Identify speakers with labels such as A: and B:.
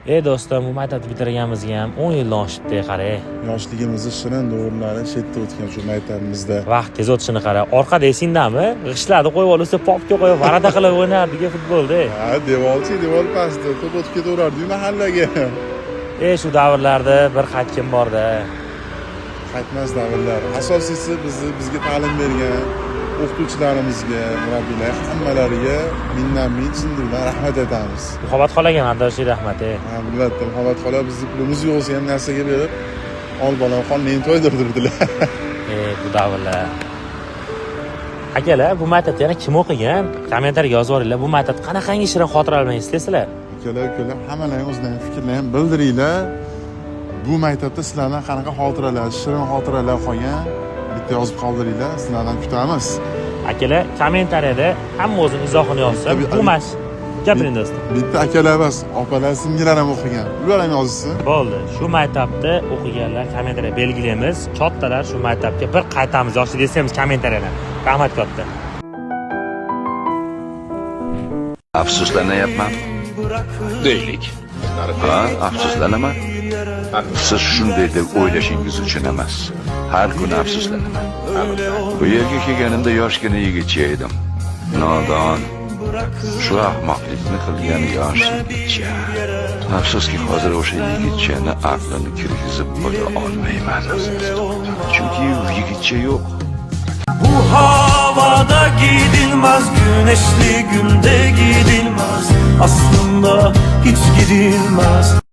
A: Do'stim, bu maktabni bitirganimizga ham 10 yildan oshibdi, qara.
B: Yoshligimizni shirin davrlari chetda o'tgan shu maktabimizda.
A: Vaqt tez o'tishini qara. Orqada esingdami? G'ishlarni qo'yib olsa, popga qo'yib, varada qilib o'ynardik futbolda.
B: Ha, devor pastda to'p o'tib ketaverardik mahallaga.
A: Shu davrlarda bir qaytkim borda.
B: Qaytmas davrlar. Asosiysi bizga ta'lim bergan o'qituvchilarimizga, murabbiylar hammalariga minnan-min chindan rahmat aytamiz.
A: Muhabbat xolaga adashli rahmat.
B: Albatta, Muhabbat xola bizni pulimiz yo'qsa ham narsaga berib, ol bolam xon meni to'ydirdirdilar.
A: Bu davrlar. Akalar, bu maktabda yana kim o'qigan? Kommentariyga yozib yuboringlar. Bu maktabda qanaqangi shirin xotiralar bilan eslaysizlar?
B: Akalar, hammalarning o'zlarining fikrlarini bildiringlar. Bu maktabda sizlardan qanaqa xotiralar, shirin xotiralar qolgan, bitta yozib qoldiringlar, sizlardan kutamiz.
A: Akalar, kommentariyada hamma o'zining izohini yozsa, bu gapiring do'stim.
B: Bitta akalar emas, opalar, singillar ham o'qigan. Ular ham yozsin.
A: Bo'ldi. Shu maktabda o'qiganlar kommentariyada belgilaymiz. Kattalar shu maktabga bir qaytamiz yoshi desamiz kommentariyada. Rahmat katta.
C: Afsuslanyapman.
D: Deylik.
C: Ha, afsuslanaman. Siz shunday deb o'ylashingiz uchun emas. Har kuni afsuslanaman. Bu yerga kelganimda yoshgina yigitcha edim. Nodon. Shu ahmoqlikni qilgan yosh yigitcha. Afsuski hozir o'sha yigitchani aqlini kirgizib bo'la olmayman. Chunki yigitcha yo'q.
E: Bu havada gidilmez, güneşli günde gidilmez. Aslında hiç gidilmez.